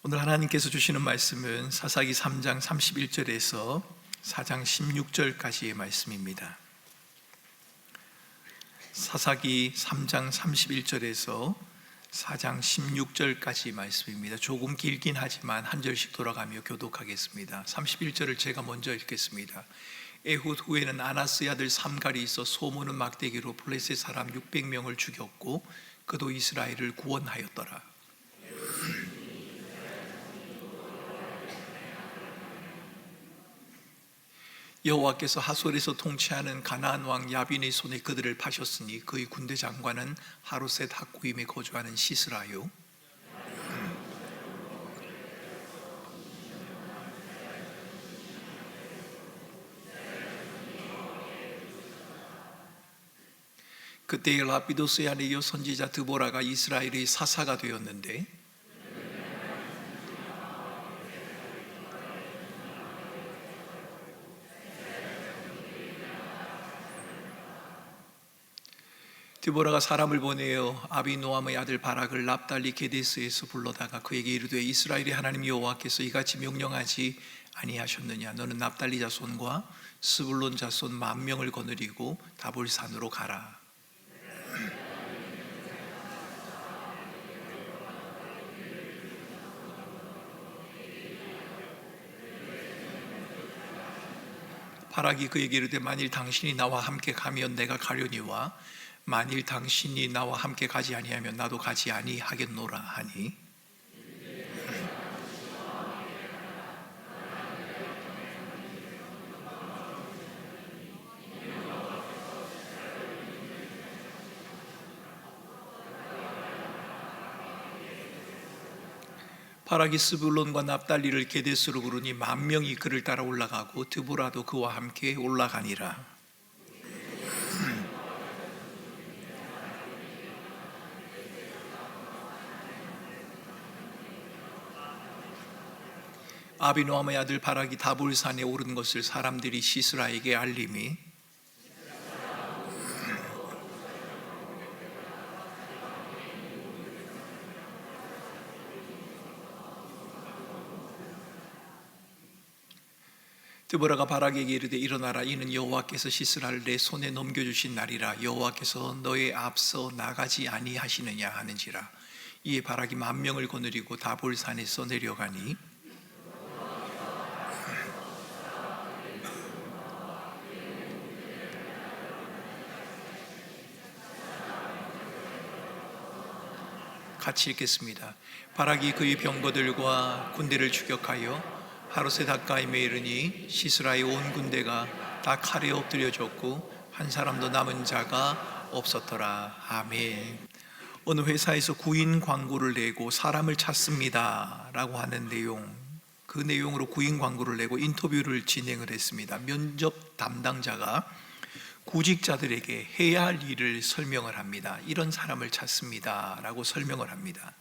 오늘 하나님께서 주시는 말씀은 사사기 3장 31절에서 4장 16절까지의 말씀입니다. 사사기 3장 31절에서 4장 16절까지 말씀입니다. 조금 길긴 하지만 한 절씩 돌아가며 교독하겠습니다. 31절을 제가 먼저 읽겠습니다. 에훗 후에는 아나스의 아들 삼갈이 있어 소모는 막대기로 블레셋 사람 600명을 죽였고 그도 이스라엘을 구원하였더라. 여호와께서 하솔에서 통치하는 가나안 왕 야빈의 손에 그들을 파셨으니 그의 군대 장관은 하루셋 학구임에 거주하는 시스라요. 그때 라피도스의 아내 여 선지자 드보라가 이스라엘의 사사가 되었는데 드보라가 사람을 보내어 아비노함의 아들 바락을 납달리 게데스에서 불러다가 그에게 이르되 이스라엘의 하나님 여호와께서 이같이 명령하지 아니하셨느냐? 너는 납달리 자손과 스불론 자손 10,000명을 거느리고 다볼산으로 가라. 바락이 그에게 이르되 만일 당신이 나와 함께 가면 내가 가려니와 만일 당신이 나와 함께 가지 아니하면 나도 가지 아니하겠노라 하니 바락이 스불론과 납달리를 게데스로 부르니 10,000명이 그를 따라 올라가고 드보라도 그와 함께 올라가니라. 아비노함의 아들 바락이 다볼산에 오른 것을 사람들이 시스라에게 알림이 드보라가 바락에게 이르되 일어나라. 이는 여호와께서 시스라를 내 손에 넘겨주신 날이라. 여호와께서 너의 앞서 나가지 아니하시느냐 하는지라. 이에 바락이 10,000명을 거느리고 다볼산에서 내려가니 같이 읽겠습니다. 바락이 그의 병거들과 군대를 추격하여 하루셋 가까이에 이르니 시스라의 온 군대가 다 칼에 엎드려졌고 한 사람도 남은 자가 없었더라. 아멘. 어느 회사에서 구인 광고를 내고 사람을 찾습니다 라고 하는 내용, 그 내용으로 구인 광고를 내고 인터뷰를 진행을 했습니다. 면접 담당자가 구직자들에게 해야 할 일을 설명을 합니다. 이런 사람을 찾습니다 라고 설명을 합니다.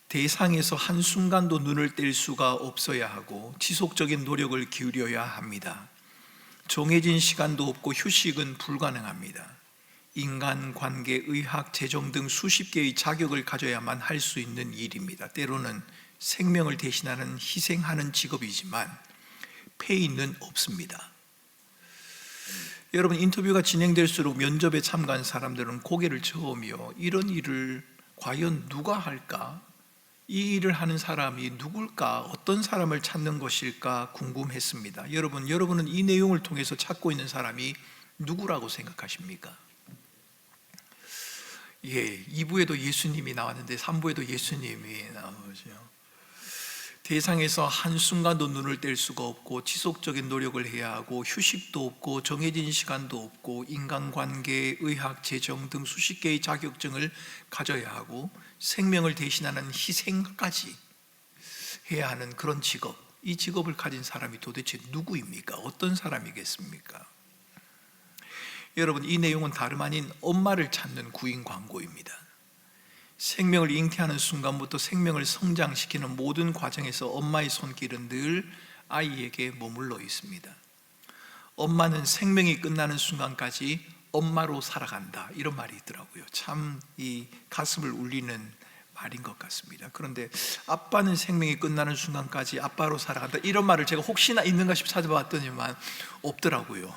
대상에서 한순간도 눈을 뗄 수가 없어야 하고 지속적인 노력을 기울여야 합니다. 정해진 시간도 없고 휴식은 불가능합니다. 인간관계, 의학, 재정 등 수십 개의 자격을 가져야만 할 수 있는 일입니다. 때로는 생명을 대신하는 희생하는 직업이지만 페이는 없습니다. 여러분, 인터뷰가 진행될수록 면접에 참가한 사람들은 고개를 저으며 이런 일을 과연 누가 할까? 이 일을 하는 사람이 누굴까? 어떤 사람을 찾는 것일까 궁금했습니다. 여러분은 이 내용을 통해서 찾고 있는 사람이 누구라고 생각하십니까? 2부에도 예수님이 나왔는데 3부에도 예수님이 나오죠. 대상에서 한순간도 눈을 뗄 수가 없고 지속적인 노력을 해야 하고 휴식도 없고 정해진 시간도 없고 인간관계, 의학, 재정 등 수십 개의 자격증을 가져야 하고 생명을 대신하는 희생까지 해야 하는 그런 직업, 이 직업을 가진 사람이 도대체 누구입니까? 어떤 사람이겠습니까? 여러분, 이 내용은 다름 아닌 엄마를 찾는 구인 광고입니다. 생명을 잉태하는 순간부터 생명을 성장시키는 모든 과정에서 엄마의 손길은 늘 아이에게 머물러 있습니다. 엄마는 생명이 끝나는 순간까지 엄마로 살아간다, 이런 말이 있더라고요. 참 이 가슴을 울리는 말인 것 같습니다. 그런데 아빠는 생명이 끝나는 순간까지 아빠로 살아간다, 이런 말을 제가 혹시나 있는가 싶어 찾아봤더니만 없더라고요.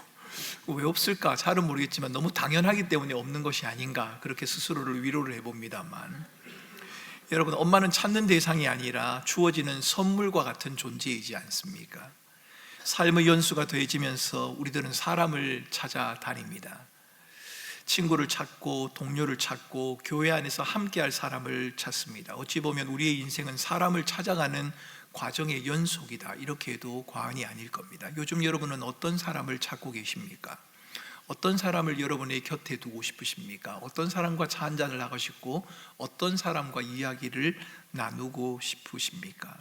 왜 없을까? 잘은 모르겠지만 너무 당연하기 때문에 없는 것이 아닌가, 그렇게 스스로를 위로를 해봅니다만, 여러분, 엄마는 찾는 대상이 아니라 주어지는 선물과 같은 존재이지 않습니까? 삶의 연수가 더해지면서 우리들은 사람을 찾아다닙니다. 친구를 찾고 동료를 찾고 교회 안에서 함께할 사람을 찾습니다. 어찌 보면 우리의 인생은 사람을 찾아가는 과정의 연속이다, 이렇게 해도 과언이 아닐 겁니다. 요즘 여러분은 어떤 사람을 찾고 계십니까? 어떤 사람을 여러분의 곁에 두고 싶으십니까? 어떤 사람과 차 한잔을 하고 싶고 어떤 사람과 이야기를 나누고 싶으십니까?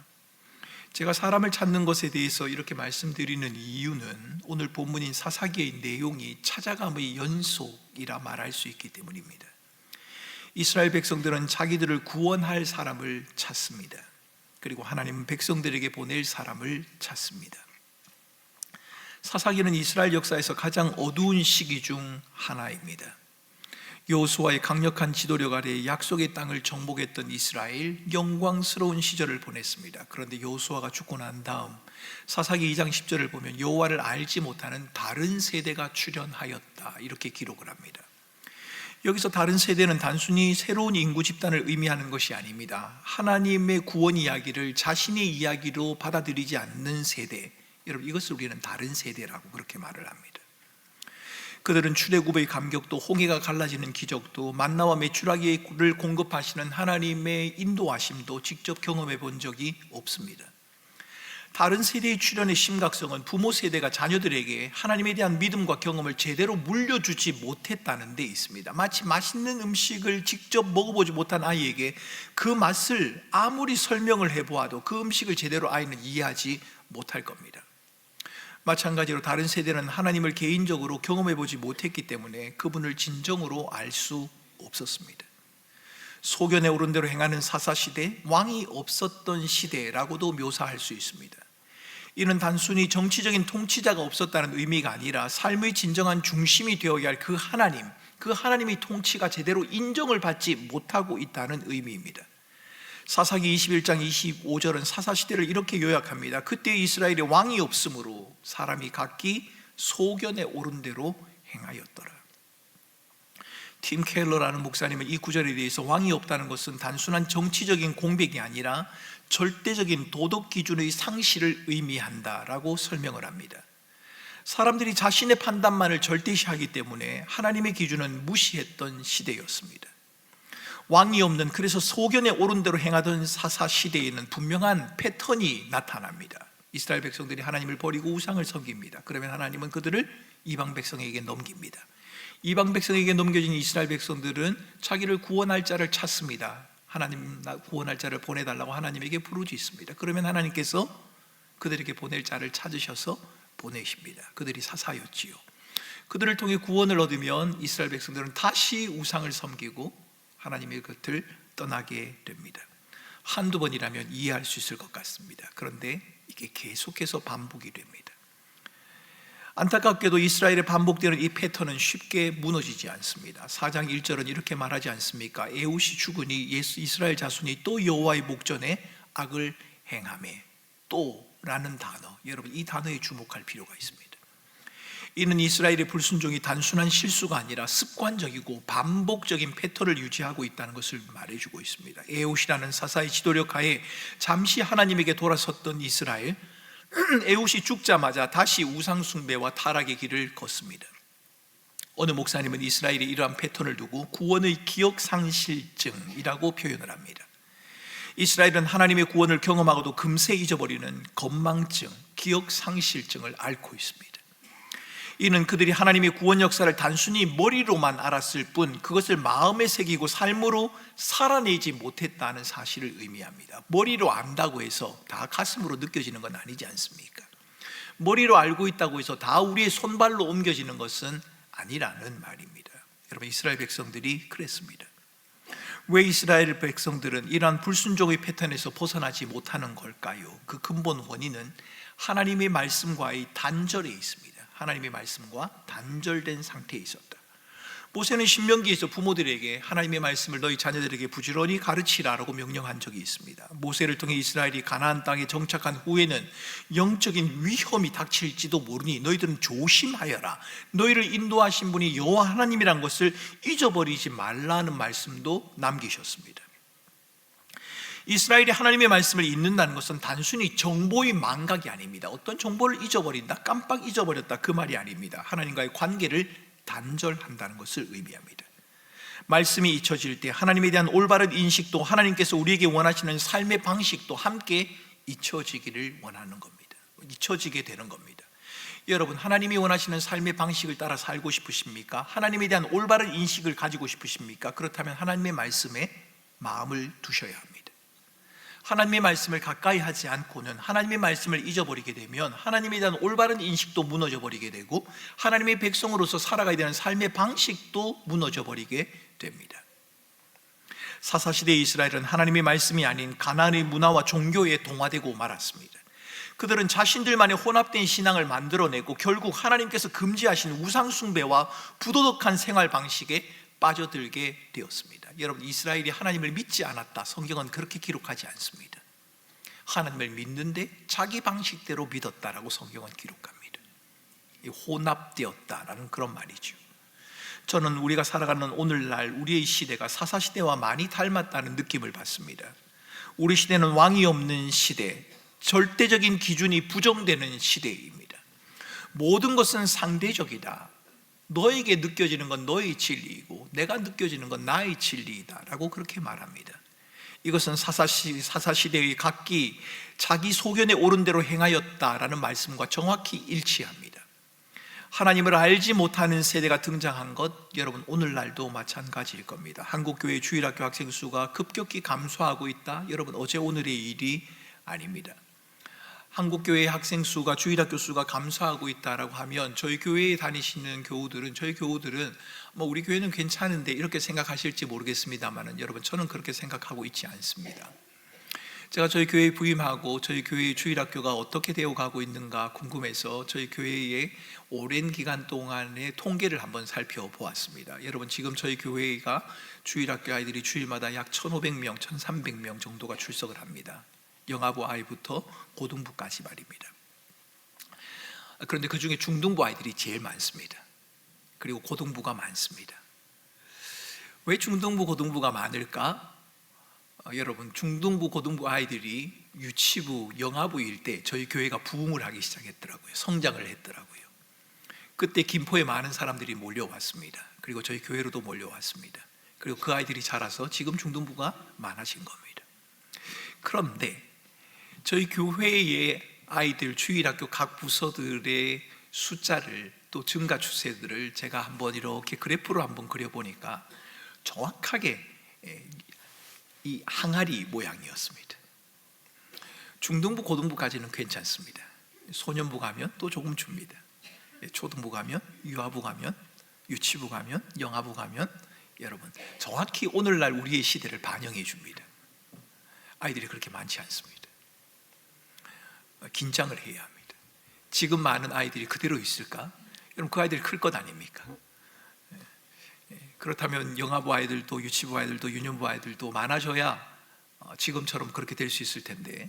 제가 사람을 찾는 것에 대해서 이렇게 말씀드리는 이유는 오늘 본문인 사사기의 내용이 찾아감의 연속이라 말할 수 있기 때문입니다. 이스라엘 백성들은 자기들을 구원할 사람을 찾습니다. 그리고 하나님은 백성들에게 보낼 사람을 찾습니다. 사사기는 이스라엘 역사에서 가장 어두운 시기 중 하나입니다. 여호수아의 강력한 지도력 아래 약속의 땅을 정복했던 이스라엘, 영광스러운 시절을 보냈습니다. 그런데 여호수아가 죽고 난 다음 사사기 2장 10절을 보면 여호와를 알지 못하는 다른 세대가 출현하였다, 이렇게 기록을 합니다. 여기서 다른 세대는 단순히 새로운 인구 집단을 의미하는 것이 아닙니다. 하나님의 구원 이야기를 자신의 이야기로 받아들이지 않는 세대, 여러분, 이것을 우리는 다른 세대라고 그렇게 말을 합니다. 그들은 출애굽의 감격도, 홍해가 갈라지는 기적도, 만나와 메추라기를 공급하시는 하나님의 인도하심도 직접 경험해 본 적이 없습니다. 다른 세대의 출현의 심각성은 부모 세대가 자녀들에게 하나님에 대한 믿음과 경험을 제대로 물려주지 못했다는 데 있습니다. 마치 맛있는 음식을 직접 먹어보지 못한 아이에게 그 맛을 아무리 설명을 해보아도 그 음식을 제대로 아이는 이해하지 못할 겁니다. 마찬가지로 다른 세대는 하나님을 개인적으로 경험해보지 못했기 때문에 그분을 진정으로 알 수 없었습니다. 소견에 오른 대로 행하는 사사시대, 왕이 없었던 시대라고도 묘사할 수 있습니다. 이는 단순히 정치적인 통치자가 없었다는 의미가 아니라 삶의 진정한 중심이 되어야 할 그 하나님, 그 하나님의 통치가 제대로 인정을 받지 못하고 있다는 의미입니다. 사사기 21장 25절은 사사시대를 이렇게 요약합니다. 그때 이스라엘에 왕이 없으므로 사람이 각기 소견에 오른 대로 행하였더라. 팀 켈러라는 목사님은 이 구절에 대해서 왕이 없다는 것은 단순한 정치적인 공백이 아니라 절대적인 도덕 기준의 상실을 의미한다라고 설명을 합니다. 사람들이 자신의 판단만을 절대시하기 때문에 하나님의 기준은 무시했던 시대였습니다. 왕이 없는, 그래서 소견에 오른 대로 행하던 사사 시대에는 분명한 패턴이 나타납니다. 이스라엘 백성들이 하나님을 버리고 우상을 섬깁니다. 그러면 하나님은 그들을 이방 백성에게 넘깁니다. 이방 백성에게 넘겨진 이스라엘 백성들은 자기를 구원할 자를 찾습니다. 하나님, 나 구원할 자를 보내달라고 하나님에게 부르짖습니다. 그러면 하나님께서 그들에게 보낼 자를 찾으셔서 보내십니다. 그들이 사사였지요. 그들을 통해 구원을 얻으면 이스라엘 백성들은 다시 우상을 섬기고 하나님의 곁을 떠나게 됩니다. 한두 번이라면 이해할 수 있을 것 같습니다. 그런데 이게 계속해서 반복이 됩니다. 안타깝게도 이스라엘에 반복되는 이 패턴은 쉽게 무너지지 않습니다. 4장 1절은 이렇게 말하지 않습니까? 에훗이 죽으니 이스라엘 자손이 또 여호와의 목전에 악을 행하매. 또라는 단어, 여러분, 이 단어에 주목할 필요가 있습니다. 이는 이스라엘의 불순종이 단순한 실수가 아니라 습관적이고 반복적인 패턴을 유지하고 있다는 것을 말해주고 있습니다. 에훗이라는 사사의 지도력 하에 잠시 하나님에게 돌아섰던 이스라엘, 에훗이 죽자마자 다시 우상 숭배와 타락의 길을 걷습니다. 어느 목사님은 이스라엘의 이러한 패턴을 두고 구원의 기억상실증이라고 표현을 합니다. 이스라엘은 하나님의 구원을 경험하고도 금세 잊어버리는 건망증, 기억상실증을 앓고 있습니다. 이는 그들이 하나님의 구원 역사를 단순히 머리로만 알았을 뿐 그것을 마음에 새기고 삶으로 살아내지 못했다는 사실을 의미합니다. 머리로 안다고 해서 다 가슴으로 느껴지는 건 아니지 않습니까? 머리로 알고 있다고 해서 다 우리의 손발로 옮겨지는 것은 아니라는 말입니다. 여러분, 이스라엘 백성들이 그랬습니다. 왜 이스라엘 백성들은 이러한 불순종의 패턴에서 벗어나지 못하는 걸까요? 그 근본 원인은 하나님의 말씀과의 단절에 있습니다. 하나님의 말씀과 단절된 상태에 있었다. 모세는 신명기에서 부모들에게 하나님의 말씀을 너희 자녀들에게 부지런히 가르치라라고 명령한 적이 있습니다. 모세를 통해 이스라엘이 가나안 땅에 정착한 후에는 영적인 위험이 닥칠지도 모르니 너희들은 조심하여라. 너희를 인도하신 분이 여호와 하나님이란 것을 잊어버리지 말라는 말씀도 남기셨습니다. 이스라엘이 하나님의 말씀을 잊는다는 것은 단순히 정보의 망각이 아닙니다. 어떤 정보를 잊어버린다, 깜빡 잊어버렸다, 그 말이 아닙니다. 하나님과의 관계를 단절한다는 것을 의미합니다. 말씀이 잊혀질 때 하나님에 대한 올바른 인식도, 하나님께서 우리에게 원하시는 삶의 방식도 함께 잊혀지기를 원하는 겁니다. 잊혀지게 되는 겁니다. 여러분, 하나님이 원하시는 삶의 방식을 따라 살고 싶으십니까? 하나님에 대한 올바른 인식을 가지고 싶으십니까? 그렇다면 하나님의 말씀에 마음을 두셔야 합니다. 하나님의 말씀을 가까이 하지 않고는, 하나님의 말씀을 잊어버리게 되면 하나님에 대한 올바른 인식도 무너져 버리게 되고 하나님의 백성으로서 살아가야 되는 삶의 방식도 무너져 버리게 됩니다. 사사시대의 이스라엘은 하나님의 말씀이 아닌 가나안의 문화와 종교에 동화되고 말았습니다. 그들은 자신들만의 혼합된 신앙을 만들어내고 결국 하나님께서 금지하신 우상숭배와 부도덕한 생활 방식에 빠져들게 되었습니다. 여러분, 이스라엘이 하나님을 믿지 않았다, 성경은 그렇게 기록하지 않습니다. 하나님을 믿는데 자기 방식대로 믿었다라고 성경은 기록합니다. 혼합되었다라는 그런 말이죠. 저는 우리가 살아가는 오늘날 우리의 시대가 사사시대와 많이 닮았다는 느낌을 받습니다. 우리 시대는 왕이 없는 시대, 절대적인 기준이 부정되는 시대입니다. 모든 것은 상대적이다. 너에게 느껴지는 건 너의 진리이고 내가 느껴지는 건 나의 진리이다 라고 그렇게 말합니다. 이것은 사사시대의 각기 자기 소견에 옳은 대로 행하였다라는 말씀과 정확히 일치합니다. 하나님을 알지 못하는 세대가 등장한 것, 여러분 오늘날도 마찬가지일 겁니다. 한국교회 주일학교 학생 수가 급격히 감소하고 있다, 여러분 어제 오늘의 일이 아닙니다. 한국교회의 학생 수가, 주일학교 수가 감소하고 있다라고 하면 저희 교회에 다니시는 교우들은, 저희 교우들은 우리 교회는 괜찮은데 이렇게 생각하실지 모르겠습니다만 여러분, 저는 그렇게 생각하고 있지 않습니다. 제가 저희 교회에 부임하고 저희 교회의 주일학교가 어떻게 되어 가고 있는가 궁금해서 저희 교회의 오랜 기간 동안의 통계를 한번 살펴보았습니다. 여러분, 지금 저희 교회가 주일학교 아이들이 주일마다 약 1,500명, 1,300명 정도가 출석을 합니다. 영아부 아이부터 고등부까지 말입니다. 그런데 그 중에 중등부 아이들이 제일 많습니다. 그리고 고등부가 많습니다. 왜 중등부, 고등부가 많을까? 여러분, 중등부, 고등부 아이들이 유치부, 영아부일 때 저희 교회가 부흥을 하기 시작했더라고요. 성장을 했더라고요. 그때 김포에 많은 사람들이 몰려왔습니다. 그리고 저희 교회로도 몰려왔습니다. 그리고 그 아이들이 자라서 지금 중등부가 많아진 겁니다. 그런데 저희 교회의 아이들, 주일학교 각 부서들의 숫자를, 또 증가 추세들을 제가 한번 이렇게 그래프로 한번 그려보니까 정확하게 이 항아리 모양이었습니다. 중등부, 고등부까지는 괜찮습니다. 소년부 가면 또 조금 줍니다. 초등부 가면, 유아부 가면, 유치부 가면, 영아부 가면, 여러분 정확히 오늘날 우리의 시대를 반영해 줍니다. 아이들이 그렇게 많지 않습니다. 긴장을 해야 합니다. 지금 많은 아이들이 그대로 있을까? 여러분, 그 아이들이 클 것 아닙니까? 그렇다면 영아부 아이들도, 유치부 아이들도, 유년부 아이들도 많아져야 지금처럼 그렇게 될 수 있을 텐데,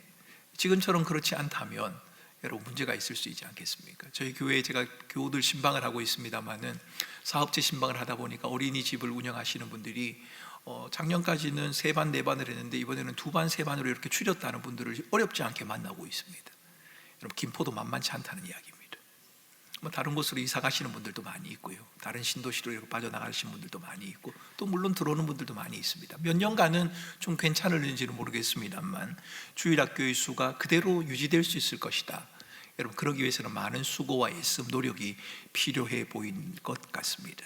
지금처럼 그렇지 않다면 여러분 문제가 있을 수 있지 않겠습니까? 저희 교회에 제가 교우들 신방을 하고 있습니다만은 사업체 신방을 하다 보니까 어린이집을 운영하시는 분들이 작년까지는 3반, 4반을 했는데 이번에는 2반, 3반으로 이렇게 줄였다는 분들을 어렵지 않게 만나고 있습니다. 여러분, 김포도 만만치 않다는 이야기입니다. 다른 곳으로 이사 가시는 분들도 많이 있고요, 다른 신도시로 이렇게 빠져나가시는 분들도 많이 있고, 또 물론 들어오는 분들도 많이 있습니다. 몇 년간은 좀 괜찮을는지는 모르겠습니다만 주일학교의 수가 그대로 유지될 수 있을 것이다. 여러분, 그러기 위해서는 많은 수고와 애씀, 노력이 필요해 보이는 것 같습니다.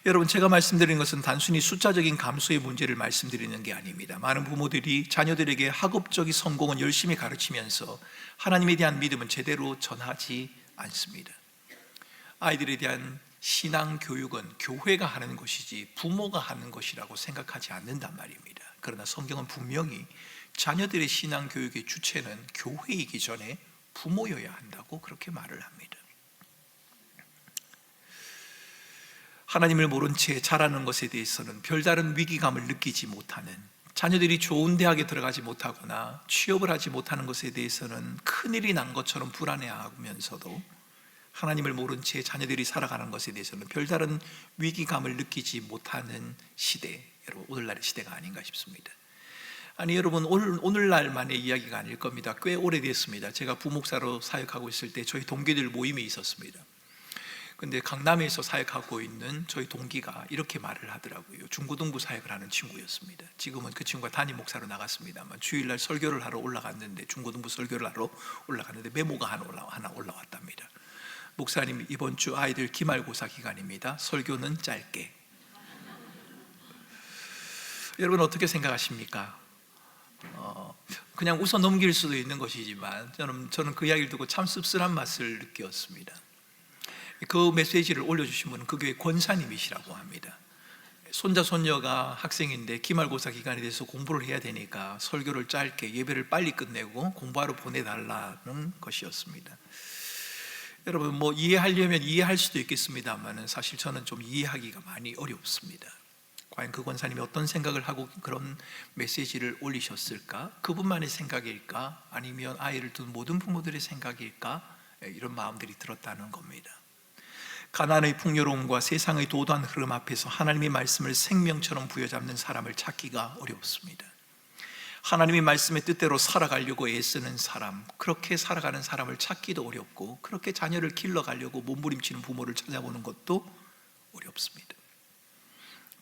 여러분, 제가 말씀드리는 것은 단순히 숫자적인 감소의 문제를 말씀드리는 게 아닙니다. 많은 부모들이 자녀들에게 학업적인 성공은 열심히 가르치면서 하나님에 대한 믿음은 제대로 전하지 않습니다. 아이들에 대한 신앙 교육은 교회가 하는 것이지 부모가 하는 것이라고 생각하지 않는단 말입니다. 그러나 성경은 분명히 자녀들의 신앙 교육의 주체는 교회이기 전에 부모여야 한다고 그렇게 말을 합니다. 하나님을 모른 채 자라는 것에 대해서는 별다른 위기감을 느끼지 못하는, 자녀들이 좋은 대학에 들어가지 못하거나 취업을 하지 못하는 것에 대해서는 큰일이 난 것처럼 불안해하면서도 하나님을 모른 채 자녀들이 살아가는 것에 대해서는 별다른 위기감을 느끼지 못하는 시대, 여러분 오늘날의 시대가 아닌가 싶습니다. 아니 여러분, 오늘날만의 이야기가 아닐 겁니다. 꽤 오래됐습니다. 제가 부목사로 사역하고 있을 때 저희 동기들 모임이 있었습니다. 근데 강남에서 사역하고 있는 저희 동기가 이렇게 말을 하더라고요. 중고등부 사역을 하는 친구였습니다. 지금은 그 친구가 담임 목사로 나갔습니다만 주일날 설교를 하러 올라갔는데, 중고등부 설교를 하러 올라갔는데 메모가 하나 올라왔답니다. 목사님, 이번 주 아이들 기말고사 기간입니다. 설교는 짧게. 여러분 어떻게 생각하십니까? 그냥 웃어 넘길 수도 있는 것이지만 저는 그 이야기를 듣고 참 씁쓸한 맛을 느꼈습니다. 그 메시지를 올려주신 분은 그 교회 권사님이시라고 합니다. 손자 손녀가 학생인데 기말고사 기간에 대해서 공부를 해야 되니까 설교를 짧게, 예배를 빨리 끝내고 공부하러 보내달라는 것이었습니다. 여러분 이해하려면 이해할 수도 있겠습니다만 사실 저는 좀 이해하기가 많이 어렵습니다. 과연 그 권사님이 어떤 생각을 하고 그런 메시지를 올리셨을까? 그분만의 생각일까? 아니면 아이를 둔 모든 부모들의 생각일까? 이런 마음들이 들었다는 겁니다. 가난의 풍요로움과 세상의 도도한 흐름 앞에서 하나님의 말씀을 생명처럼 부여잡는 사람을 찾기가 어렵습니다. 하나님의 말씀의 뜻대로 살아가려고 애쓰는 사람, 그렇게 살아가는 사람을 찾기도 어렵고, 그렇게 자녀를 길러가려고 몸부림치는 부모를 찾아보는 것도 어렵습니다.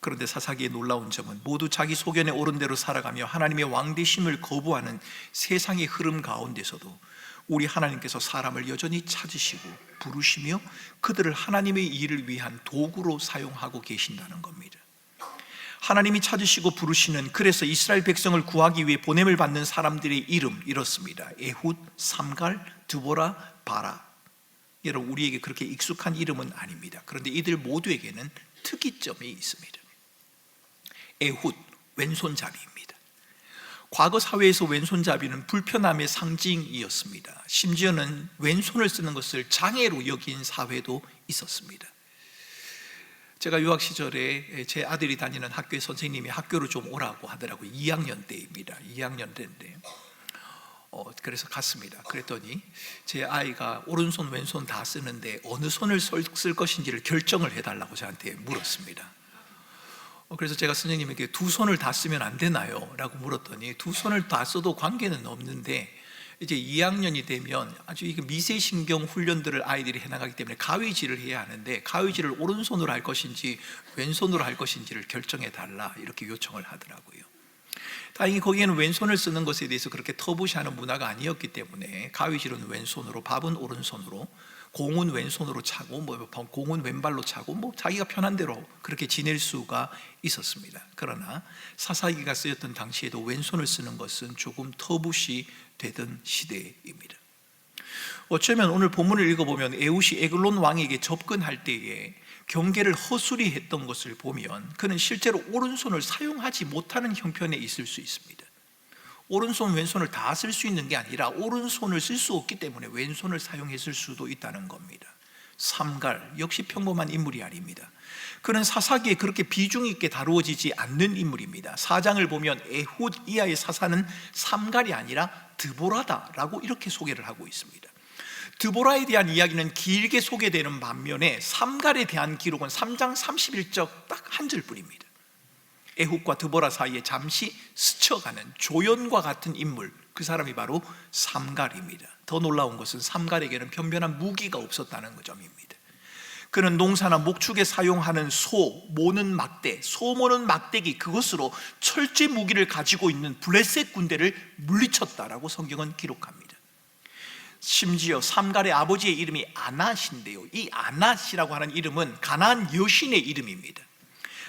그런데 사사기의 놀라운 점은 모두 자기 소견에 옳은 대로 살아가며 하나님의 왕되심을 거부하는 세상의 흐름 가운데서도 우리 하나님께서 사람을 여전히 찾으시고 부르시며 그들을 하나님의 일을 위한 도구로 사용하고 계신다는 겁니다. 하나님이 찾으시고 부르시는, 그래서 이스라엘 백성을 구하기 위해 보냄을 받는 사람들의 이름 이렇습니다. 에훗, 삼갈, 드보라, 바라. 여러분 우리에게 그렇게 익숙한 이름은 아닙니다. 그런데 이들 모두에게는 특이점이 있습니다. 에훗, 왼손잡이입니다. 과거 사회에서 왼손잡이는 불편함의 상징이었습니다. 심지어는 왼손을 쓰는 것을 장애로 여긴 사회도 있었습니다. 제가 유학 시절에 제 아들이 다니는 학교의 선생님이 학교로 좀 오라고 하더라고요. 2학년 때입니다. 2학년 때인데 그래서 갔습니다. 그랬더니 제 아이가 오른손 왼손 다 쓰는데 어느 손을 쓸 것인지를 결정을 해달라고 저한테 물었습니다. 그래서 제가 선생님에게 두 손을 다 쓰면 안 되나요? 라고 물었더니 두 손을 다 써도 관계는 없는데 이제 2학년이 되면 아주 미세신경 훈련들을 아이들이 해나가기 때문에 가위질을 해야 하는데 가위질을 오른손으로 할 것인지 왼손으로 할 것인지를 결정해 달라, 이렇게 요청을 하더라고요. 다행히 거기에는 왼손을 쓰는 것에 대해서 그렇게 터부시하는 문화가 아니었기 때문에 가위질은 왼손으로, 밥은 오른손으로, 공은 왼손으로 차고 공은 왼발로 차고 자기가 편한 대로 그렇게 지낼 수가 있었습니다. 그러나 사사기가 쓰였던 당시에도 왼손을 쓰는 것은 조금 터부시 되던 시대입니다. 어쩌면 오늘 본문을 읽어보면 에훗이 에글론 왕에게 접근할 때에 경계를 허술히 했던 것을 보면 그는 실제로 오른손을 사용하지 못하는 형편에 있을 수 있습니다. 오른손 왼손을 다 쓸 수 있는 게 아니라 오른손을 쓸 수 없기 때문에 왼손을 사용했을 수도 있다는 겁니다. 삼갈, 역시 평범한 인물이 아닙니다. 그는 사사기에 그렇게 비중 있게 다루어지지 않는 인물입니다. 4장을 보면 에훗 이하의 사사는 삼갈이 아니라 드보라다라고 이렇게 소개를 하고 있습니다. 드보라에 대한 이야기는 길게 소개되는 반면에 삼갈에 대한 기록은 3장 31절 딱 한 줄뿐입니다. 에훗과 드보라 사이에 잠시 스쳐가는 조연과 같은 인물, 그 사람이 바로 삼갈입니다. 더 놀라운 것은 삼갈에게는 변변한 무기가 없었다는 점입니다. 그는 농사나 목축에 사용하는 소 모는 막대, 소 모는 막대기, 그것으로 철제 무기를 가지고 있는 블레셋 군대를 물리쳤다라고 성경은 기록합니다. 심지어 삼갈의 아버지의 이름이 아낫인데요, 이 아낫이라고 하는 이름은 가나안 여신의 이름입니다.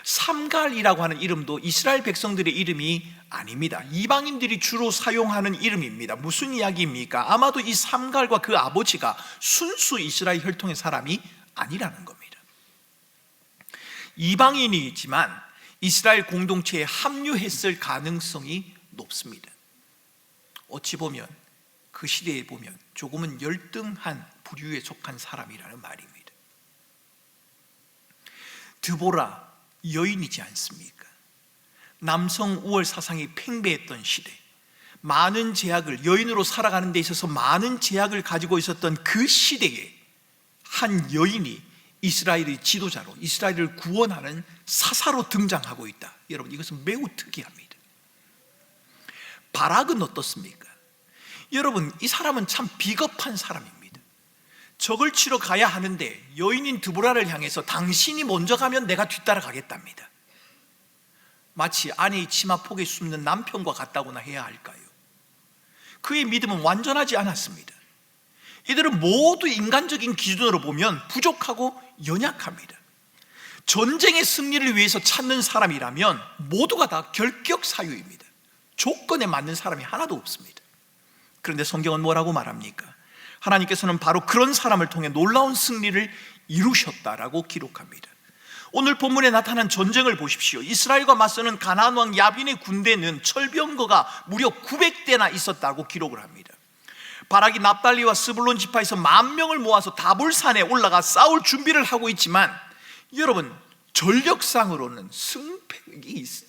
삼갈이라고 하는 이름도 이스라엘 백성들의 이름이 아닙니다. 이방인들이 주로 사용하는 이름입니다. 무슨 이야기입니까? 아마도 이 삼갈과 그 아버지가 순수 이스라엘 혈통의 사람이 아니라는 겁니다. 이방인이지만 이스라엘 공동체에 합류했을 가능성이 높습니다. 어찌 보면 그 시대에 보면 조금은 열등한 부류에 속한 사람이라는 말입니다. 드보라 여인이지 않습니까? 남성 우월 사상이 팽배했던 시대, 많은 제약을, 여인으로 살아가는 데 있어서 많은 제약을 가지고 있었던 그 시대에 한 여인이 이스라엘의 지도자로, 이스라엘을 구원하는 사사로 등장하고 있다. 여러분, 이것은 매우 특이합니다. 바락은 어떻습니까? 여러분, 이 사람은 참 비겁한 사람입니다. 적을 치러 가야 하는데 여인인 드보라를 향해서 당신이 먼저 가면 내가 뒤따라 가겠답니다. 마치 아내의 치마폭에 숨는 남편과 같다고나 해야 할까요? 그의 믿음은 완전하지 않았습니다. 이들은 모두 인간적인 기준으로 보면 부족하고 연약합니다. 전쟁의 승리를 위해서 찾는 사람이라면 모두가 다 결격사유입니다. 조건에 맞는 사람이 하나도 없습니다. 그런데 성경은 뭐라고 말합니까? 하나님께서는 바로 그런 사람을 통해 놀라운 승리를 이루셨다라고 기록합니다. 오늘 본문에 나타난 전쟁을 보십시오. 이스라엘과 맞서는 가나안 왕 야빈의 군대는 철병거가 무려 900대나 있었다고 기록을 합니다. 바락이 납달리와 스불론 지파에서 10,000명을 모아서 다볼산에 올라가 싸울 준비를 하고 있지만, 여러분, 전력상으로는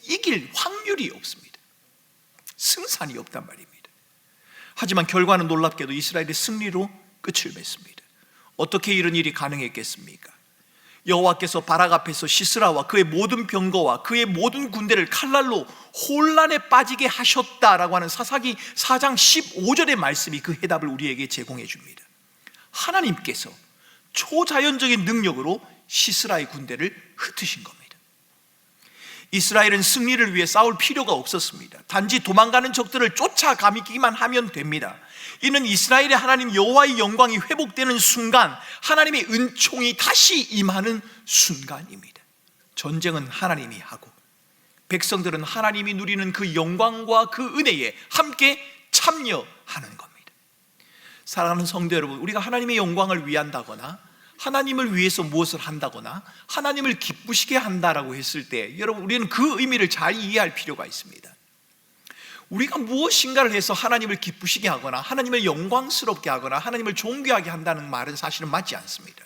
이길 확률이 없습니다. 승산이 없단 말입니다. 하지만 결과는 놀랍게도 이스라엘의 승리로 끝을 맺습니다. 어떻게 이런 일이 가능했겠습니까? 여호와께서 바락 앞에서 시스라와 그의 모든 병거와 그의 모든 군대를 칼날로 혼란에 빠지게 하셨다라고 하는 사사기 4장 15절의 말씀이 그 해답을 우리에게 제공해 줍니다. 하나님께서 초자연적인 능력으로 시스라의 군대를 흩으신 겁니다. 이스라엘은 승리를 위해 싸울 필요가 없었습니다. 단지 도망가는 적들을 쫓아가기만 하면 됩니다. 이는 이스라엘의 하나님 여호와의 영광이 회복되는 순간, 하나님의 은총이 다시 임하는 순간입니다. 전쟁은 하나님이 하고 백성들은 하나님이 누리는 그 영광과 그 은혜에 함께 참여하는 겁니다. 사랑하는 성도 여러분, 우리가 하나님의 영광을 위한다거나 하나님을 위해서 무엇을 한다거나 하나님을 기쁘시게 한다라고 했을 때, 여러분, 우리는 그 의미를 잘 이해할 필요가 있습니다. 우리가 무엇인가를 해서 하나님을 기쁘시게 하거나 하나님을 영광스럽게 하거나 하나님을 존귀하게 한다는 말은 사실은 맞지 않습니다.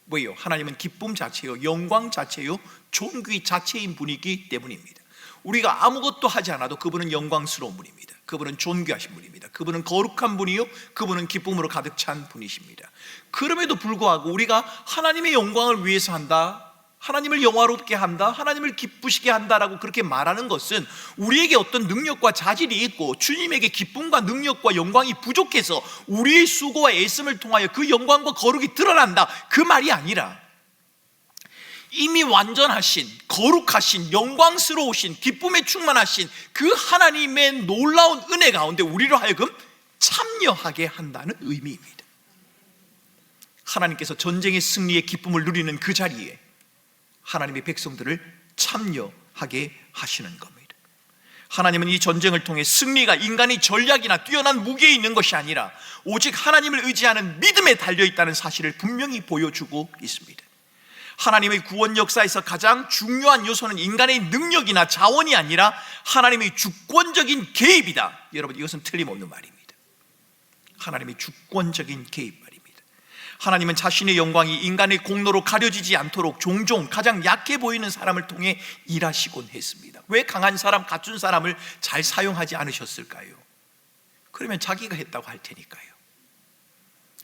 왜요? 하나님은 기쁨 자체요, 영광 자체요, 존귀 자체인 분이기 때문입니다. 우리가 아무것도 하지 않아도 그분은 영광스러운 분입니다. 그분은 존귀하신 분입니다. 그분은 거룩한 분이요, 그분은 기쁨으로 가득 찬 분이십니다. 그럼에도 불구하고 우리가 하나님의 영광을 위해서 한다, 하나님을 영화롭게 한다, 하나님을 기쁘시게 한다라고 그렇게 말하는 것은 우리에게 어떤 능력과 자질이 있고 주님에게 기쁨과 능력과 영광이 부족해서 우리의 수고와 애씀을 통하여 그 영광과 거룩이 드러난다, 그 말이 아니라 이미 완전하신, 거룩하신, 영광스러우신, 기쁨에 충만하신 그 하나님의 놀라운 은혜 가운데 우리로 하여금 참여하게 한다는 의미입니다. 하나님께서 전쟁의 승리의 기쁨을 누리는 그 자리에 하나님의 백성들을 참여하게 하시는 겁니다. 하나님은 이 전쟁을 통해 승리가 인간의 전략이나 뛰어난 무기에 있는 것이 아니라 오직 하나님을 의지하는 믿음에 달려있다는 사실을 분명히 보여주고 있습니다. 하나님의 구원 역사에서 가장 중요한 요소는 인간의 능력이나 자원이 아니라 하나님의 주권적인 개입이다. 여러분, 이것은 틀림없는 말입니다. 하나님의 주권적인 개입 말입니다. 하나님은 자신의 영광이 인간의 공로로 가려지지 않도록 종종 가장 약해 보이는 사람을 통해 일하시곤 했습니다. 왜 강한 사람, 갖춘 사람을 잘 사용하지 않으셨을까요? 그러면 자기가 했다고 할 테니까요.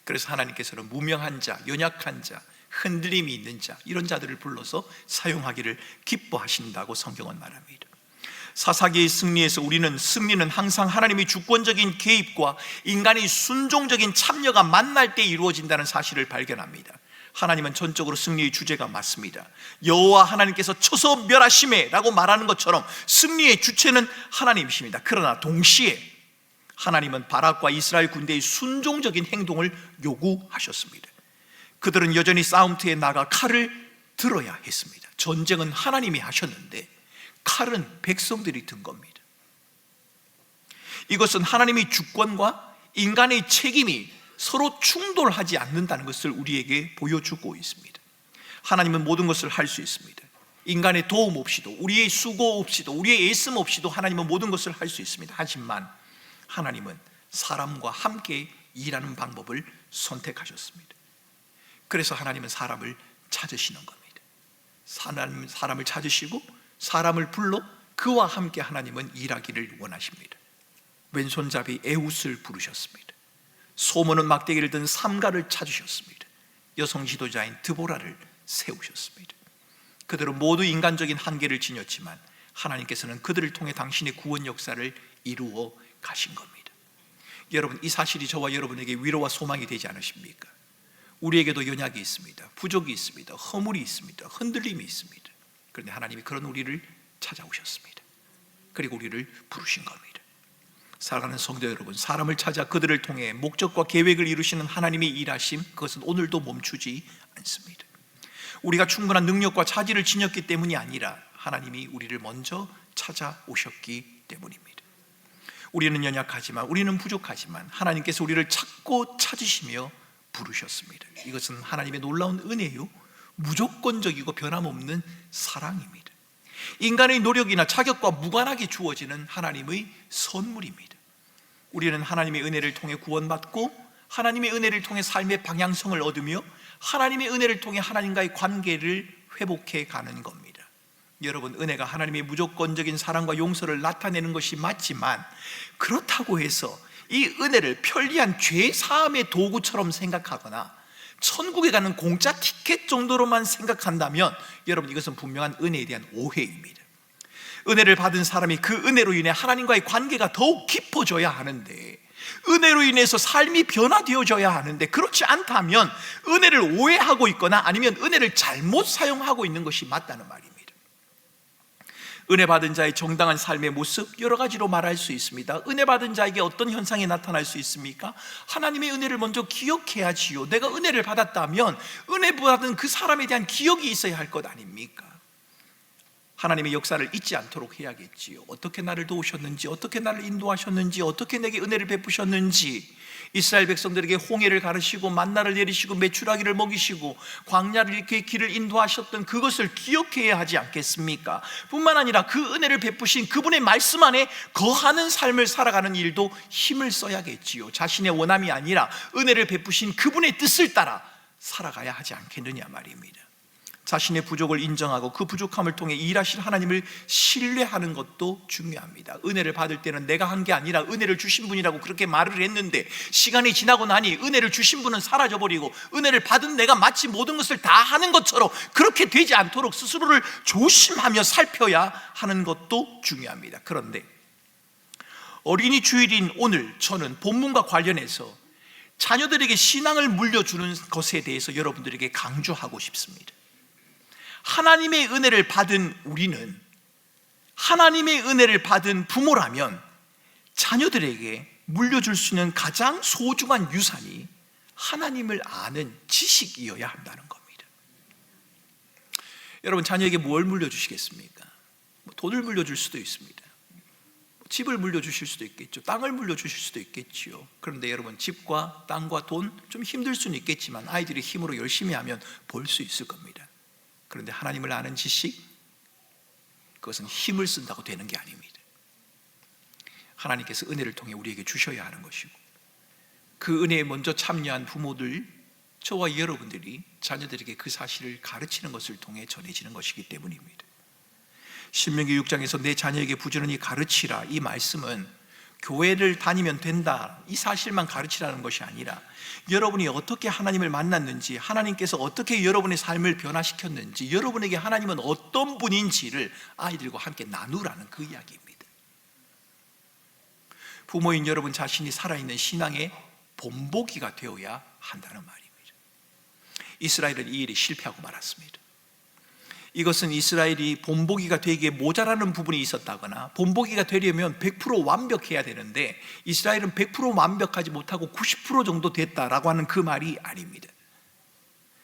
그래서 하나님께서는 무명한 자, 연약한 자, 흔들림이 있는 자, 이런 자들을 불러서 사용하기를 기뻐하신다고 성경은 말합니다. 사사기의 승리에서 우리는 승리는 항상 하나님의 주권적인 개입과 인간의 순종적인 참여가 만날 때 이루어진다는 사실을 발견합니다. 하나님은 전적으로 승리의 주제가 맞습니다. 여호와 하나님께서 쳐서 멸하시매 라고 말하는 것처럼 승리의 주체는 하나님이십니다. 그러나 동시에 하나님은 바락과 이스라엘 군대의 순종적인 행동을 요구하셨습니다. 그들은 여전히 싸움터에 나가 칼을 들어야 했습니다. 전쟁은 하나님이 하셨는데 칼은 백성들이 든 겁니다. 이것은 하나님의 주권과 인간의 책임이 서로 충돌하지 않는다는 것을 우리에게 보여주고 있습니다. 하나님은 모든 것을 할 수 있습니다. 인간의 도움 없이도, 우리의 수고 없이도, 우리의 애씀 없이도 하나님은 모든 것을 할 수 있습니다. 하지만 하나님은 사람과 함께 일하는 방법을 선택하셨습니다. 그래서 하나님은 사람을 찾으시는 겁니다. 사람을 찾으시고 사람을 불러 그와 함께 하나님은 일하기를 원하십니다. 왼손잡이 에훗을 부르셨습니다. 소모는 막대기를 든 삼가를 찾으셨습니다. 여성 지도자인 드보라를 세우셨습니다. 그들은 모두 인간적인 한계를 지녔지만 하나님께서는 그들을 통해 당신의 구원 역사를 이루어 가신 겁니다. 여러분, 이 사실이 저와 여러분에게 위로와 소망이 되지 않으십니까? 우리에게도 연약이 있습니다. 부족이 있습니다. 허물이 있습니다. 흔들림이 있습니다. 그런데 하나님이 그런 우리를 찾아오셨습니다. 그리고 우리를 부르신 겁니다. 사랑하는 성도 여러분, 사람을 찾아 그들을 통해 목적과 계획을 이루시는 하나님의 일하심, 그것은 오늘도 멈추지 않습니다. 우리가 충분한 능력과 차지를 지녔기 때문이 아니라 하나님이 우리를 먼저 찾아오셨기 때문입니다. 우리는 연약하지만, 우리는 부족하지만 하나님께서 우리를 찾고 찾으시며 부르셨습니다. 이것은 하나님의 놀라운 은혜요, 무조건적이고 변함없는 사랑입니다. 인간의 노력이나 자격과 무관하게 주어지는 하나님의 선물입니다. 우리는 하나님의 은혜를 통해 구원받고 하나님의 은혜를 통해 삶의 방향성을 얻으며 하나님의 은혜를 통해 하나님과의 관계를 회복해 가는 겁니다. 여러분, 은혜가 하나님의 무조건적인 사랑과 용서를 나타내는 것이 맞지만, 그렇다고 해서 이 은혜를 편리한 죄 사함의 도구처럼 생각하거나 천국에 가는 공짜 티켓 정도로만 생각한다면 여러분, 이것은 분명한 은혜에 대한 오해입니다. 은혜를 받은 사람이 그 은혜로 인해 하나님과의 관계가 더욱 깊어져야 하는데, 은혜로 인해서 삶이 변화되어져야 하는데, 그렇지 않다면 은혜를 오해하고 있거나 아니면 은혜를 잘못 사용하고 있는 것이 맞다는 말입니다. 은혜 받은 자의 정당한 삶의 모습, 여러 가지로 말할 수 있습니다. 은혜 받은 자에게 어떤 현상이 나타날 수 있습니까? 하나님의 은혜를 먼저 기억해야지요. 내가 은혜를 받았다면 은혜 받은 그 사람에 대한 기억이 있어야 할 것 아닙니까? 하나님의 역사를 잊지 않도록 해야겠지요. 어떻게 나를 도우셨는지, 어떻게 나를 인도하셨는지, 어떻게 내게 은혜를 베푸셨는지, 이스라엘 백성들에게 홍해를 가르시고 만나를 내리시고 메추라기를 먹이시고 광야를 이렇게 길을 인도하셨던 그것을 기억해야 하지 않겠습니까? 뿐만 아니라 그 은혜를 베푸신 그분의 말씀 안에 거하는 삶을 살아가는 일도 힘을 써야겠지요. 자신의 원함이 아니라 은혜를 베푸신 그분의 뜻을 따라 살아가야 하지 않겠느냐 말입니다. 자신의 부족을 인정하고 그 부족함을 통해 일하실 하나님을 신뢰하는 것도 중요합니다. 은혜를 받을 때는 내가 한 게 아니라 은혜를 주신 분이라고 그렇게 말을 했는데, 시간이 지나고 나니 은혜를 주신 분은 사라져버리고 은혜를 받은 내가 마치 모든 것을 다 하는 것처럼 그렇게 되지 않도록 스스로를 조심하며 살펴야 하는 것도 중요합니다. 그런데 어린이 주일인 오늘 저는 본문과 관련해서 자녀들에게 신앙을 물려주는 것에 대해서 여러분들에게 강조하고 싶습니다. 하나님의 은혜를 받은 우리는, 하나님의 은혜를 받은 부모라면 자녀들에게 물려줄 수 있는 가장 소중한 유산이 하나님을 아는 지식이어야 한다는 겁니다. 여러분, 자녀에게 뭘 물려주시겠습니까? 돈을 물려줄 수도 있습니다. 집을 물려주실 수도 있겠죠. 땅을 물려주실 수도 있겠지요. 그런데 여러분, 집과 땅과 돈 좀 힘들 수는 있겠지만 아이들이 힘으로 열심히 하면 벌 수 있을 겁니다. 그런데 하나님을 아는 지식, 그것은 힘을 쓴다고 되는 게 아닙니다. 하나님께서 은혜를 통해 우리에게 주셔야 하는 것이고, 그 은혜에 먼저 참여한 부모들, 저와 여러분들이 자녀들에게 그 사실을 가르치는 것을 통해 전해지는 것이기 때문입니다. 신명기 6장에서 내 자녀에게 부지런히 가르치라, 이 말씀은 교회를 다니면 된다, 이 사실만 가르치라는 것이 아니라 여러분이 어떻게 하나님을 만났는지, 하나님께서 어떻게 여러분의 삶을 변화시켰는지, 여러분에게 하나님은 어떤 분인지를 아이들과 함께 나누라는 그 이야기입니다. 부모인 여러분 자신이 살아있는 신앙의 본보기가 되어야 한다는 말입니다. 이스라엘은 이 일이 실패하고 말았습니다. 이것은 이스라엘이 본보기가 되기에 모자라는 부분이 있었다거나, 본보기가 되려면 100% 완벽해야 되는데 이스라엘은 100% 완벽하지 못하고 90% 정도 됐다라고 하는 그 말이 아닙니다.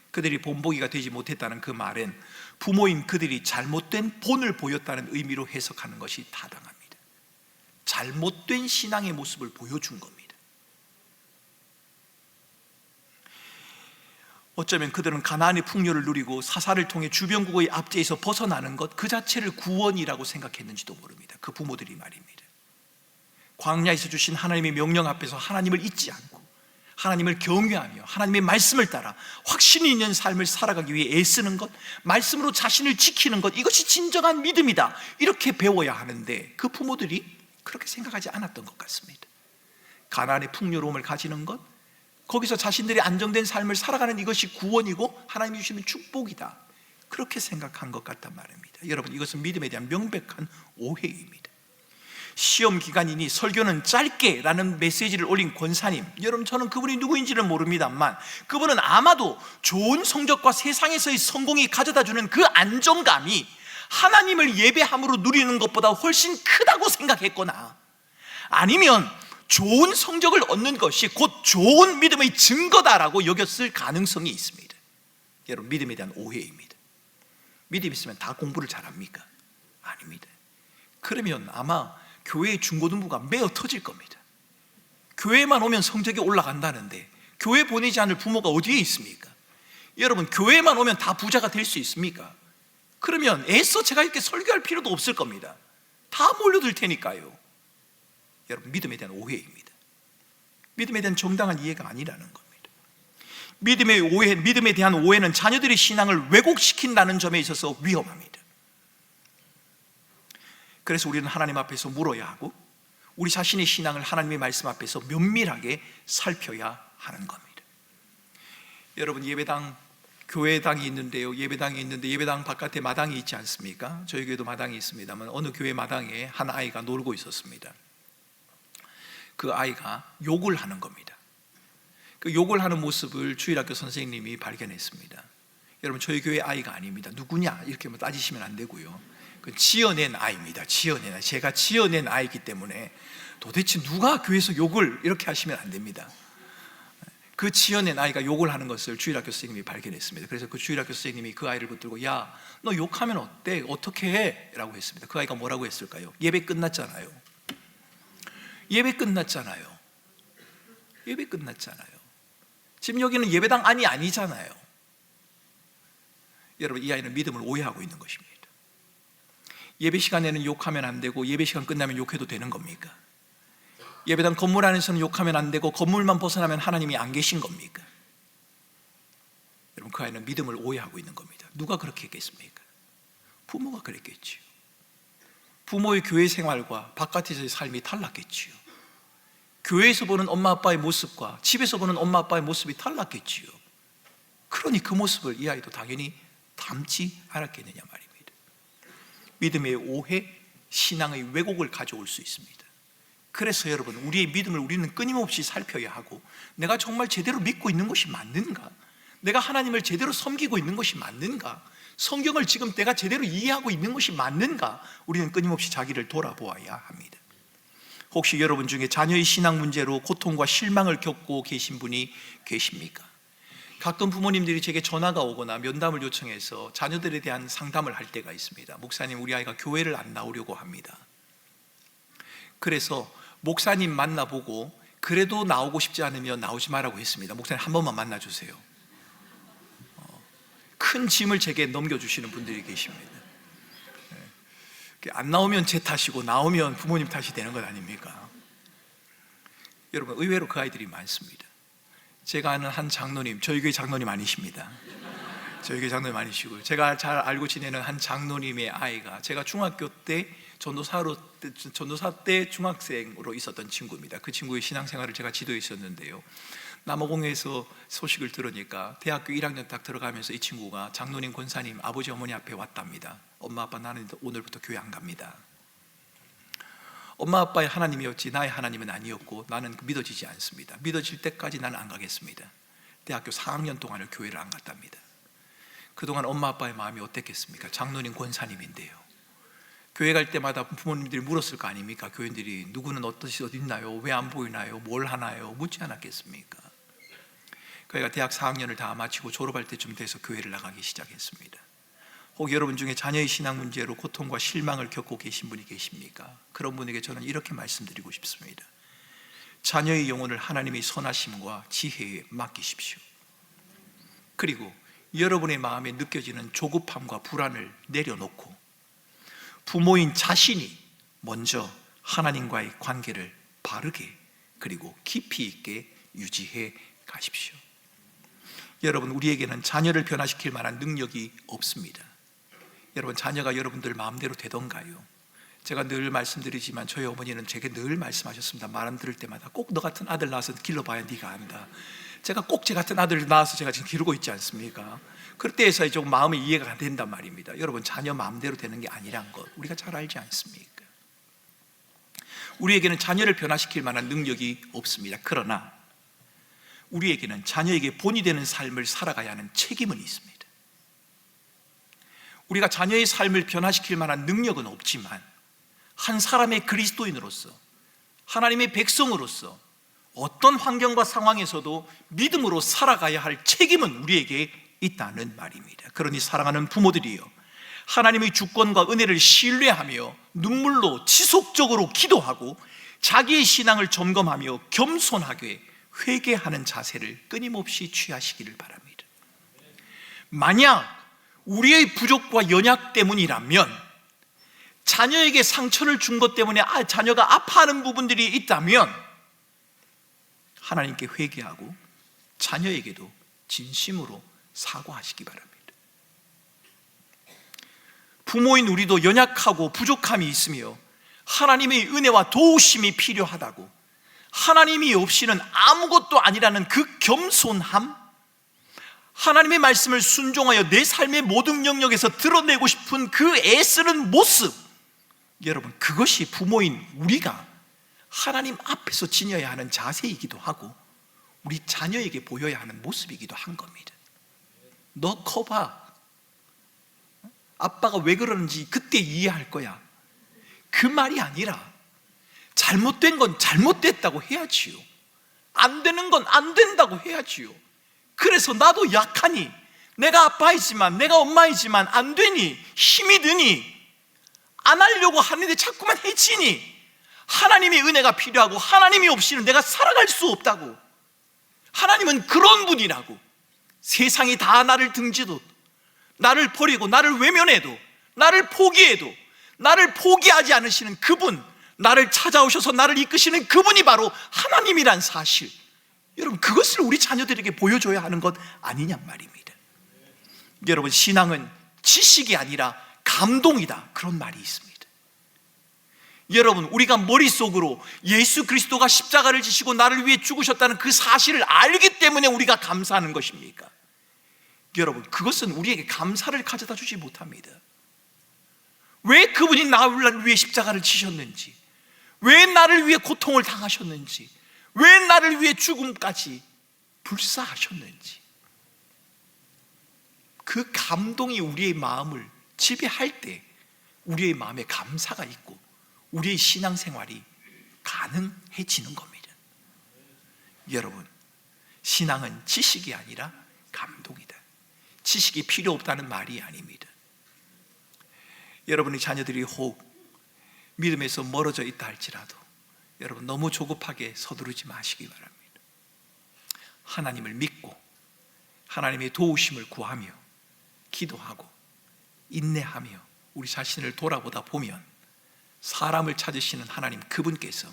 그들이 본보기가 되지 못했다는 그 말은 부모인 그들이 잘못된 본을 보였다는 의미로 해석하는 것이 타당합니다. 잘못된 신앙의 모습을 보여준 겁니다. 어쩌면 그들은 가나안의 풍요를 누리고 사사를 통해 주변국의 압제에서 벗어나는 것 그 자체를 구원이라고 생각했는지도 모릅니다. 그 부모들이 말입니다. 광야에서 주신 하나님의 명령 앞에서 하나님을 잊지 않고 하나님을 경외하며 하나님의 말씀을 따라 확신이 있는 삶을 살아가기 위해 애쓰는 것, 말씀으로 자신을 지키는 것, 이것이 진정한 믿음이다, 이렇게 배워야 하는데 그 부모들이 그렇게 생각하지 않았던 것 같습니다. 가나안의 풍요로움을 가지는 것, 거기서 자신들이 안정된 삶을 살아가는 이것이 구원이고 하나님이 주시는 축복이다, 그렇게 생각한 것 같단 말입니다. 여러분, 이것은 믿음에 대한 명백한 오해입니다. 시험 기간이니 설교는 짧게 라는 메시지를 올린 권사님, 여러분, 저는 그분이 누구인지는 모릅니다만 그분은 아마도 좋은 성적과 세상에서의 성공이 가져다주는 그 안정감이 하나님을 예배함으로 누리는 것보다 훨씬 크다고 생각했거나, 아니면 좋은 성적을 얻는 것이 곧 좋은 믿음의 증거다라고 여겼을 가능성이 있습니다. 여러분, 믿음에 대한 오해입니다. 믿음 있으면 다 공부를 잘합니까? 아닙니다. 그러면 아마 교회의 중고등부가 매어 터질 겁니다. 교회만 오면 성적이 올라간다는데 교회 보내지 않을 부모가 어디에 있습니까? 여러분, 교회만 오면 다 부자가 될 수 있습니까? 그러면 애써 제가 이렇게 설교할 필요도 없을 겁니다. 다 몰려들 테니까요. 여러분, 믿음에 대한 오해입니다. 믿음에 대한 정당한 이해가 아니라는 겁니다. 믿음에 대한 오해는 자녀들의 신앙을 왜곡시킨다는 점에 있어서 위험합니다. 그래서 우리는 하나님 앞에서 물어야 하고 우리 자신의 신앙을 하나님의 말씀 앞에서 면밀하게 살펴야 하는 겁니다. 여러분, 예배당, 교회당이 있는데요, 예배당이 있는데 예배당 바깥에 마당이 있지 않습니까? 저희 교회도 마당이 있습니다만 어느 교회 마당에 한 아이가 놀고 있었습니다. 그 아이가 욕을 하는 겁니다. 그 욕을 하는 모습을 주일학교 선생님이 발견했습니다. 여러분, 저희 교회 아이가 아닙니다. 누구냐 이렇게 따지시면 안 되고요, 그 지어낸 아이입니다. 지어낸 아이. 제가 지어낸 아이기 때문에 도대체 누가 교회에서 욕을 이렇게 하시면 안 됩니다. 그 지어낸 아이가 욕을 하는 것을 주일학교 선생님이 발견했습니다. 그래서 그 주일학교 선생님이 그 아이를 붙들고, 야, 너 욕하면 어때? 어떻게 해? 라고 했습니다. 그 아이가 뭐라고 했을까요? 예배 끝났잖아요. 예배 끝났잖아요. 예배 끝났잖아요. 지금 여기는 예배당 안이 아니잖아요. 여러분, 이 아이는 믿음을 오해하고 있는 것입니다. 예배 시간에는 욕하면 안 되고 예배 시간 끝나면 욕해도 되는 겁니까? 예배당 건물 안에서는 욕하면 안 되고 건물만 벗어나면 하나님이 안 계신 겁니까? 여러분, 그 아이는 믿음을 오해하고 있는 겁니다. 누가 그렇게 했겠습니까? 부모가 그랬겠지요. 부모의 교회 생활과 바깥에서의 삶이 달랐겠지요. 교회에서 보는 엄마 아빠의 모습과 집에서 보는 엄마 아빠의 모습이 달랐겠지요. 그러니 그 모습을 이 아이도 당연히 닮지 않았겠느냐 말입니다. 믿음의 오해, 신앙의 왜곡을 가져올 수 있습니다. 그래서 여러분, 우리의 믿음을 우리는 끊임없이 살펴야 하고, 내가 정말 제대로 믿고 있는 것이 맞는가? 내가 하나님을 제대로 섬기고 있는 것이 맞는가? 성경을 지금 내가 제대로 이해하고 있는 것이 맞는가? 우리는 끊임없이 자기를 돌아보아야 합니다. 혹시 여러분 중에 자녀의 신앙 문제로 고통과 실망을 겪고 계신 분이 계십니까? 가끔 부모님들이 제게 전화가 오거나 면담을 요청해서 자녀들에 대한 상담을 할 때가 있습니다. 목사님, 우리 아이가 교회를 안 나오려고 합니다. 그래서 목사님 만나보고 그래도 나오고 싶지 않으면 나오지 말라고 했습니다. 목사님 한 번만 만나주세요. 큰 짐을 제게 넘겨주시는 분들이 계십니다. 안 나오면 제 탓이고 나오면 부모님 탓이 되는 것 아닙니까? 여러분, 의외로 그 아이들이 많습니다. 제가 아는 한 장로님, 저희 교회 장로님 아니십니다. 저희 교회 장로님 아니시고요, 제가 잘 알고 지내는 한 장로님의 아이가 제가 중학교 때 전도사 때 중학생으로 있었던 친구입니다. 그 친구의 신앙생활을 제가 지도해 있었는데요, 남아공에서 소식을 들으니까 대학교 1학년 딱 들어가면서 이 친구가 장로님, 권사님, 아버지 어머니 앞에 왔답니다. 엄마 아빠, 나는 오늘부터 교회 안 갑니다. 엄마 아빠의 하나님이었지 나의 하나님은 아니었고 나는 믿어지지 않습니다. 믿어질 때까지 나는 안 가겠습니다. 대학교 4학년 동안을 교회를 안 갔답니다. 그동안 엄마 아빠의 마음이 어땠겠습니까? 장로님, 권사님인데요. 교회 갈 때마다 부모님들이 물었을 거 아닙니까? 교인들이 누구는 어디 있나요? 왜 안 보이나요? 뭘 하나요? 묻지 않았겠습니까? 그가 대학 4학년을 다 마치고 졸업할 때쯤 돼서 교회를 나가기 시작했습니다. 혹 여러분 중에 자녀의 신앙 문제로 고통과 실망을 겪고 계신 분이 계십니까? 그런 분에게 저는 이렇게 말씀드리고 싶습니다. 자녀의 영혼을 하나님의 선하심과 지혜에 맡기십시오. 그리고 여러분의 마음에 느껴지는 조급함과 불안을 내려놓고 부모인 자신이 먼저 하나님과의 관계를 바르게 그리고 깊이 있게 유지해 가십시오. 여러분, 우리에게는 자녀를 변화시킬 만한 능력이 없습니다. 여러분, 자녀가 여러분들 마음대로 되던가요? 제가 늘 말씀드리지만 저희 어머니는 제게 늘 말씀하셨습니다. 말 들을 때마다 꼭 너 같은 아들 낳아서 길러봐야 네가 안다. 제가 꼭 제 같은 아들을 낳아서 제가 지금 기르고 있지 않습니까? 그때에서 좀 마음의 이해가 안 된단 말입니다. 여러분, 자녀 마음대로 되는 게 아니란 것 우리가 잘 알지 않습니까? 우리에게는 자녀를 변화시킬 만한 능력이 없습니다. 그러나 우리에게는 자녀에게 본이 되는 삶을 살아가야 하는 책임은 있습니다. 우리가 자녀의 삶을 변화시킬 만한 능력은 없지만 한 사람의 그리스도인으로서, 하나님의 백성으로서 어떤 환경과 상황에서도 믿음으로 살아가야 할 책임은 우리에게 있다는 말입니다. 그러니 사랑하는 부모들이여, 하나님의 주권과 은혜를 신뢰하며 눈물로 지속적으로 기도하고 자기의 신앙을 점검하며 겸손하게 회개하는 자세를 끊임없이 취하시기를 바랍니다. 만약 우리의 부족과 연약 때문이라면, 자녀에게 상처를 준 것 때문에 자녀가 아파하는 부분들이 있다면 하나님께 회개하고 자녀에게도 진심으로 사과하시기 바랍니다. 부모인 우리도 연약하고 부족함이 있으며 하나님의 은혜와 도우심이 필요하다고, 하나님이 없이는 아무것도 아니라는 그 겸손함, 하나님의 말씀을 순종하여 내 삶의 모든 영역에서 드러내고 싶은 그 애쓰는 모습, 여러분, 그것이 부모인 우리가 하나님 앞에서 지녀야 하는 자세이기도 하고 우리 자녀에게 보여야 하는 모습이기도 한 겁니다. 너 커봐, 아빠가 왜 그러는지 그때 이해할 거야. 그 말이 아니라 잘못된 건 잘못됐다고 해야지요. 안 되는 건 안 된다고 해야지요. 그래서 나도 약하니, 내가 아빠이지만, 내가 엄마이지만 안 되니, 힘이 드니, 안 하려고 하는데 자꾸만 해치니, 하나님의 은혜가 필요하고 하나님이 없이는 내가 살아갈 수 없다고, 하나님은 그런 분이라고, 세상이 다 나를 등지도, 나를 버리고 나를 외면해도, 나를 포기해도 나를 포기하지 않으시는 그분, 나를 찾아오셔서 나를 이끄시는 그분이 바로 하나님이란 사실, 여러분, 그것을 우리 자녀들에게 보여줘야 하는 것 아니냔 말입니다. 여러분, 신앙은 지식이 아니라 감동이다, 그런 말이 있습니다. 여러분, 우리가 머릿속으로 예수 그리스도가 십자가를 지시고 나를 위해 죽으셨다는 그 사실을 알기 때문에 우리가 감사하는 것입니까? 여러분, 그것은 우리에게 감사를 가져다 주지 못합니다. 왜 그분이 나를 위해 십자가를 지셨는지, 왜 나를 위해 고통을 당하셨는지, 왜 나를 위해 죽음까지 불사하셨는지, 그 감동이 우리의 마음을 지배할 때 우리의 마음에 감사가 있고 우리의 신앙생활이 가능해지는 겁니다. 여러분, 신앙은 지식이 아니라 감동이다. 지식이 필요 없다는 말이 아닙니다. 여러분의 자녀들이 혹 믿음에서 멀어져 있다 할지라도 여러분, 너무 조급하게 서두르지 마시기 바랍니다. 하나님을 믿고 하나님의 도우심을 구하며 기도하고 인내하며 우리 자신을 돌아보다 보면 사람을 찾으시는 하나님, 그분께서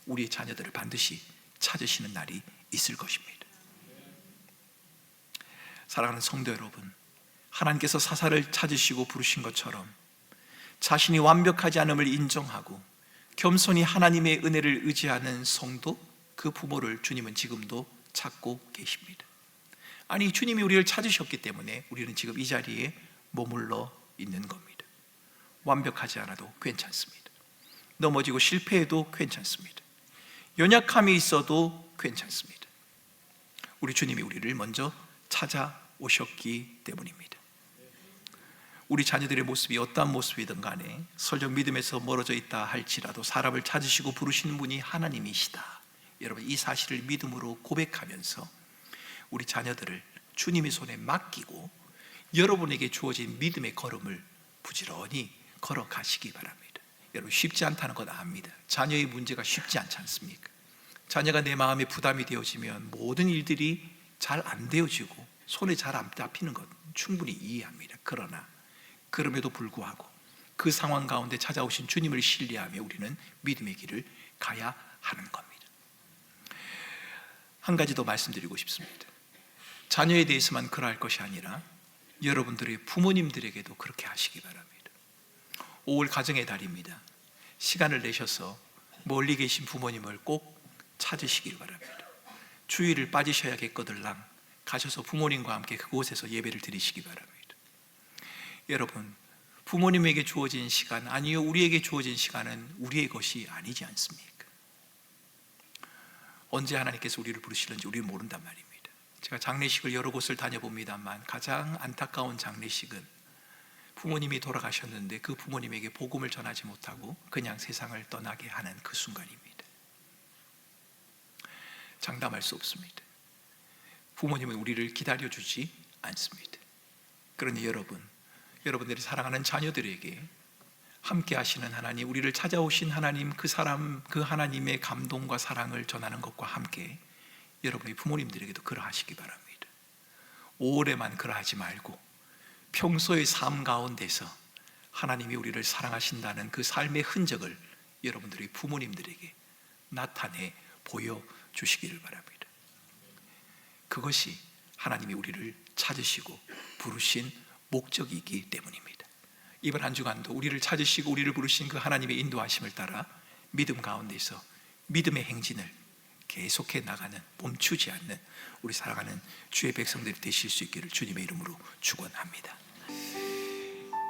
우리의 자녀들을 반드시 찾으시는 날이 있을 것입니다. 사랑하는 성도 여러분, 하나님께서 사사를 찾으시고 부르신 것처럼 자신이 완벽하지 않음을 인정하고 겸손히 하나님의 은혜를 의지하는 성도, 그 부모를 주님은 지금도 찾고 계십니다. 아니, 주님이 우리를 찾으셨기 때문에 우리는 지금 이 자리에 머물러 있는 겁니다. 완벽하지 않아도 괜찮습니다. 넘어지고 실패해도 괜찮습니다. 연약함이 있어도 괜찮습니다. 우리 주님이 우리를 먼저 찾아오셨기 때문입니다. 우리 자녀들의 모습이 어떠한 모습이든 간에 설령 믿음에서 멀어져 있다 할지라도 사람을 찾으시고 부르시는 분이 하나님이시다, 여러분, 이 사실을 믿음으로 고백하면서 우리 자녀들을 주님의 손에 맡기고 여러분에게 주어진 믿음의 걸음을 부지런히 걸어가시기 바랍니다. 여러분, 쉽지 않다는 건 압니다. 자녀의 문제가 쉽지 않지 않습니까? 자녀가 내 마음에 부담이 되어지면 모든 일들이 잘 안 되어지고 손에 잘 안 잡히는 것 충분히 이해합니다. 그러나 그럼에도 불구하고 그 상황 가운데 찾아오신 주님을 신뢰하며 우리는 믿음의 길을 가야 하는 겁니다. 한 가지 더 말씀드리고 싶습니다. 자녀에 대해서만 그러할 것이 아니라 여러분들의 부모님들에게도 그렇게 하시기 바랍니다. 5월 가정의 달입니다. 시간을 내셔서 멀리 계신 부모님을 꼭 찾으시길 바랍니다. 주일을 빠지셔야겠거들랑 가셔서 부모님과 함께 그곳에서 예배를 드리시기 바랍니다. 여러분, 부모님에게 주어진 시간, 아니요 우리에게 주어진 시간은 우리의 것이 아니지 않습니까? 언제 하나님께서 우리를 부르시는지 우리는 모른단 말입니다. 제가 장례식을 여러 곳을 다녀봅니다만 가장 안타까운 장례식은 부모님이 돌아가셨는데 그 부모님에게 복음을 전하지 못하고 그냥 세상을 떠나게 하는 그 순간입니다. 장담할 수 없습니다. 부모님은 우리를 기다려주지 않습니다. 그러니 여러분들이 사랑하는 자녀들에게 함께 하시는 하나님, 우리를 찾아오신 하나님, 그 하나님의 감동과 사랑을 전하는 것과 함께 여러분의 부모님들에게도 그러하시기 바랍니다. 5월에만 그러하지 말고 평소의 삶 가운데서 하나님이 우리를 사랑하신다는 그 삶의 흔적을 여러분들의 부모님들에게 나타내 보여주시기를 바랍니다. 그것이 하나님이 우리를 찾으시고 부르신 목적이기 때문입니다. 이번 한 주간도 우리를 찾으시고 우리를 부르신 그 하나님의 인도하심을 따라 믿음 가운데서 믿음의 행진을 계속해 나가는, 멈추지 않는 우리 사랑하는 주의 백성들이 되실 수 있기를 주님의 이름으로 축원합니다.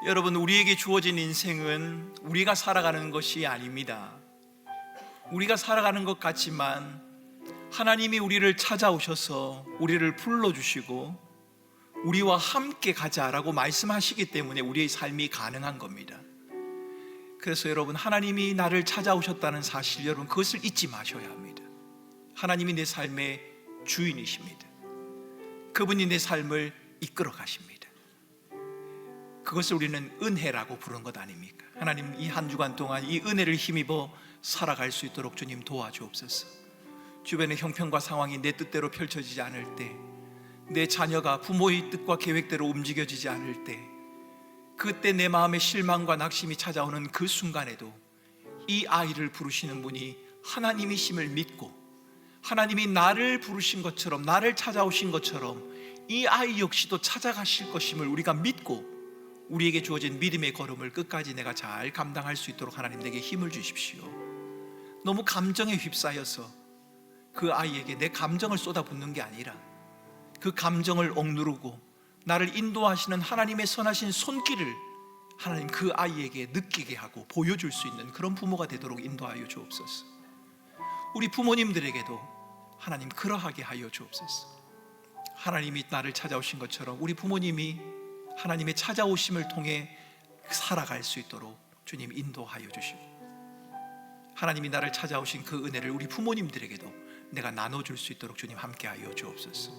여러분, 우리에게 주어진 인생은 우리가 살아가는 것이 아닙니다. 우리가 살아가는 것 같지만 하나님이 우리를 찾아오셔서 우리를 불러주시고 우리와 함께 가자라고 말씀하시기 때문에 우리의 삶이 가능한 겁니다. 그래서 여러분, 하나님이 나를 찾아오셨다는 사실, 여러분 그것을 잊지 마셔야 합니다. 하나님이 내 삶의 주인이십니다. 그분이 내 삶을 이끌어 가십니다. 그것을 우리는 은혜라고 부르는 것 아닙니까? 하나님, 이 한 주간 동안 이 은혜를 힘입어 살아갈 수 있도록 주님 도와주옵소서. 주변의 형편과 상황이 내 뜻대로 펼쳐지지 않을 때, 내 자녀가 부모의 뜻과 계획대로 움직여지지 않을 때, 그때 내 마음에 실망과 낙심이 찾아오는 그 순간에도 이 아이를 부르시는 분이 하나님이심을 믿고 하나님이 나를 부르신 것처럼, 나를 찾아오신 것처럼 이 아이 역시도 찾아가실 것임을 우리가 믿고 우리에게 주어진 믿음의 걸음을 끝까지 내가 잘 감당할 수 있도록 하나님 내게 힘을 주십시오. 너무 감정에 휩싸여서 그 아이에게 내 감정을 쏟아붓는 게 아니라 그 감정을 억누르고 나를 인도하시는 하나님의 선하신 손길을 하나님 그 아이에게 느끼게 하고 보여줄 수 있는 그런 부모가 되도록 인도하여 주옵소서. 우리 부모님들에게도 하나님 그러하게 하여 주옵소서. 하나님이 나를 찾아오신 것처럼 우리 부모님이 하나님의 찾아오심을 통해 살아갈 수 있도록 주님 인도하여 주시고, 하나님이 나를 찾아오신 그 은혜를 우리 부모님들에게도 내가 나눠줄 수 있도록 주님 함께하여 주옵소서.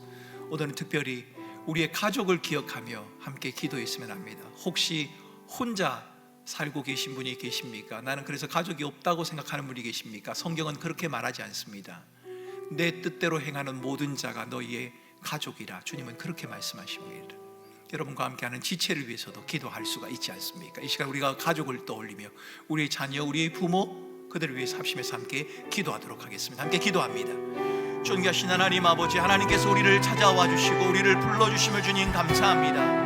오늘은 특별히 우리의 가족을 기억하며 함께 기도했으면 합니다. 혹시 혼자 살고 계신 분이 계십니까? 나는 그래서 가족이 없다고 생각하는 분이 계십니까? 성경은 그렇게 말하지 않습니다. 내 뜻대로 행하는 모든 자가 너희의 가족이라, 주님은 그렇게 말씀하십니다. 여러분과 함께하는 지체를 위해서도 기도할 수가 있지 않습니까? 이 시간 우리가 가족을 떠올리며 우리의 자녀, 우리의 부모, 그들을 위해서 합심해서 함께 기도하도록 하겠습니다. 함께 기도합니다. 존귀하신 하나님 아버지, 하나님께서 우리를 찾아와 주시고 우리를 불러주심을 주님 감사합니다.